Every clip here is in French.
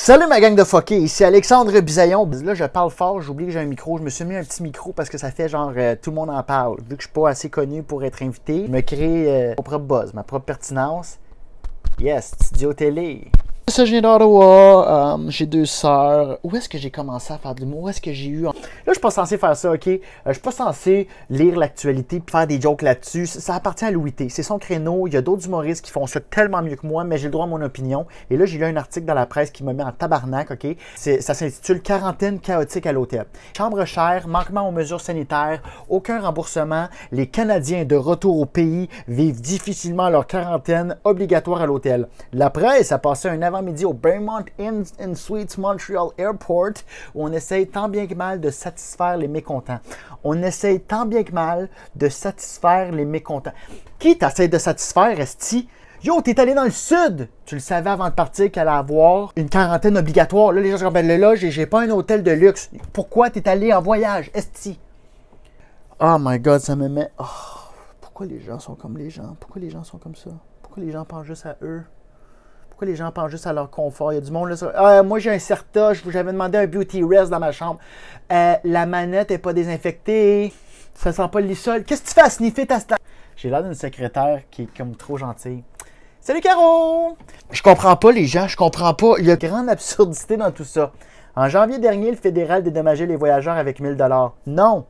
Salut ma gang de fuckés, ici Alexandre Bisaillon. Là je parle fort, j'oublie que j'ai un micro. Je me suis mis un petit micro parce que ça fait genre tout le monde en parle. Vu que je suis pas assez connu pour être invité, je me crée mon propre buzz, ma propre pertinence. Yes, Studio Télé. Ça, je viens d'Ottawa, j'ai 2 sœurs. Où est-ce que j'ai commencé à faire de l'humour? Où est-ce que j'ai eu... Là, je suis pas censé faire ça, OK? Je suis pas censé lire l'actualité et faire des jokes là-dessus. Ça appartient à Louis T. C'est son créneau. Il y a d'autres humoristes qui font ça tellement mieux que moi, mais j'ai le droit à mon opinion. Et là, j'ai lu un article dans la presse qui me met en tabarnak, OK? Ça s'intitule « Quarantaine chaotique à l'hôtel ». Chambre chère, manquement aux mesures sanitaires, aucun remboursement. Les Canadiens de retour au pays vivent difficilement leur quarantaine obligatoire à l'hôtel. La presse a passé un avant-midi au Beaumont Inns and Suites Montreal Airport où on essaye tant bien que mal de satisfaire les mécontents. On essaye tant bien que mal de satisfaire les mécontents. Qui t'essaie de satisfaire, esti? Yo, t'es allé dans le sud! Tu le savais avant de partir qu'elle allait avoir une quarantaine obligatoire. Là, les gens se rappellent, là, j'ai pas un hôtel de luxe. Pourquoi t'es allé en voyage, esti? Oh my God, ça me met... Oh, pourquoi les gens sont comme les gens? Pourquoi les gens sont comme ça? Pourquoi les gens pensent juste à eux? Pourquoi les gens pensent juste à leur confort? Il y a du monde là. Moi, j'ai un Certa. J'avais demandé un Beauty Rest dans ma chambre. La manette n'est pas désinfectée. Ça sent pas le lissol. Qu'est-ce que tu fais à sniffer ta stack? J'ai l'air d'une secrétaire qui est comme trop gentille. Salut Caro! Je comprends pas les gens. Je comprends pas. Il y a une grande absurdité dans tout ça. En janvier dernier, le fédéral dédommageait les voyageurs avec 1000 $. Non!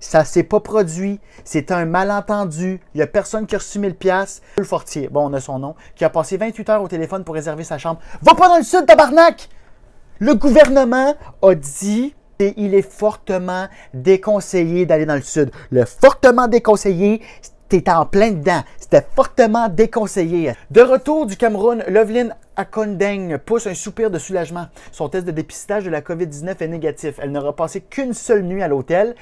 Ça s'est pas produit. C'est un malentendu. Il n'y a personne qui a reçu 1000 $. Le Fortier, bon, on a son nom, qui a passé 28 heures au téléphone pour réserver sa chambre. Va pas dans le sud, tabarnak! Le gouvernement a dit et il est fortement déconseillé d'aller dans le sud. Le fortement déconseillé, t'es en plein dedans. C'était fortement déconseillé. De retour du Cameroun, Loveline Akondeng pousse un soupir de soulagement. Son test de dépistage de la COVID-19 est négatif. Elle n'aura passé qu'une seule nuit à l'hôtel,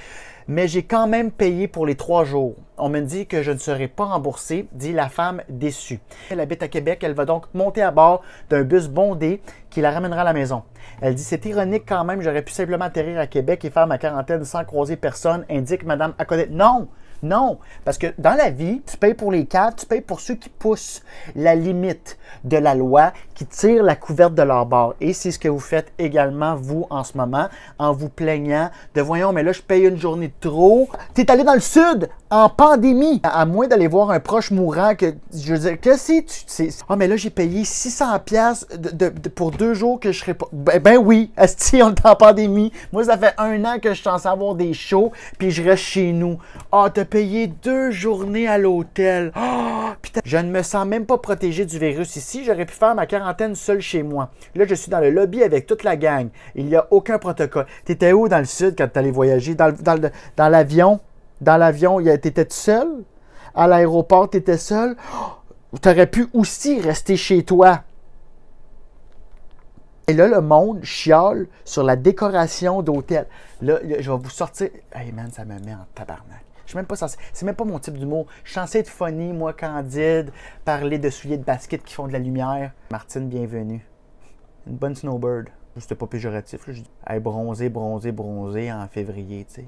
mais j'ai quand même payé pour les 3 jours. On me dit que je ne serai pas remboursée, dit la femme déçue. Elle habite à Québec, elle va donc monter à bord d'un bus bondé qui la ramènera à la maison. Elle dit « C'est ironique quand même, j'aurais pu simplement atterrir à Québec et faire ma quarantaine sans croiser personne », indique Mme Akondeng. Non! Non, parce que dans la vie, tu payes pour les caves, tu payes pour ceux qui poussent la limite de la loi, qui tirent la couverte de leur bord. Et c'est ce que vous faites également, vous, en ce moment, en vous plaignant de « Voyons, mais là, je paye une journée de trop. » T'es allé dans le sud, en pandémie, à moins d'aller voir un proche mourant que, je veux dire, que si tu sais... Ah, mais là, j'ai payé 600 $ pour 2 jours que je serais pas... Ben oui, asti, on est en pandémie. Moi, ça fait 1 an que je suis censé avoir des shows, puis je reste chez nous. Ah, t'as payé 2 journées à l'hôtel. Oh, putain. Je ne me sens même pas protégé du virus ici. J'aurais pu faire ma quarantaine seul chez moi. Là, je suis dans le lobby avec toute la gang. Il n'y a aucun protocole. T'étais où dans le sud quand t'allais voyager? Dans l'avion? Dans l'avion, t'étais-tu seul? À l'aéroport, t'étais seul? Oh, t'aurais pu aussi rester chez toi. Et là, le monde chiale sur la décoration d'hôtel. Là, je vais vous sortir... Hey man, ça me met en tabarnak. Je suis même pas censé... C'est même pas mon type d'humour. Je suis censé être funny, moi, candide, parler de souliers de basket qui font de la lumière. Martine, bienvenue. Une bonne snowbird. C'était pas péjoratif. Là. Je dis, hey, bronzé en février, tu sais.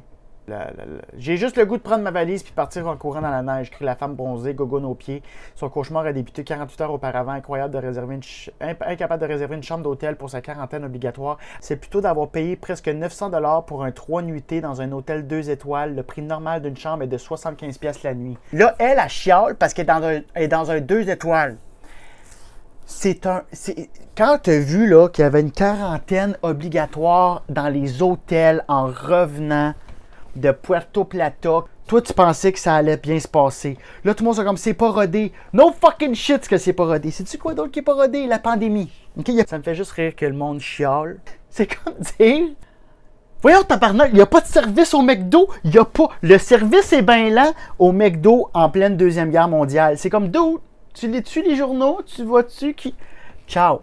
J'ai juste le goût de prendre ma valise puis partir en courant dans la neige, crie la femme bronzée, gogo aux pieds. Son cauchemar a débuté 48 heures auparavant. Incapable de réserver une chambre d'hôtel pour sa quarantaine obligatoire. C'est plutôt d'avoir payé presque 900 $ pour un 3 nuitées dans un hôtel 2 étoiles. Le prix normal d'une chambre est de 75 $ la nuit. Là, elle chiale parce qu'elle est dans un 2 étoiles. Quand tu as vu là, qu'il y avait une quarantaine obligatoire dans les hôtels en revenant de Puerto Plata, toi, tu pensais que ça allait bien se passer. Là, tout le monde est comme, c'est pas rodé. No fucking shit que c'est pas rodé. Sais-tu quoi d'autre qui est pas rodé? La pandémie. Okay? Ça me fait juste rire que le monde chiale. C'est comme dire... Voyons, tabarnak, il n'y a pas de service au McDo. Il n'y a pas... Le service est bien lent au McDo en pleine Deuxième Guerre mondiale. C'est comme, dude, tu lis-tu les journaux? Tu vois-tu qui... Ciao.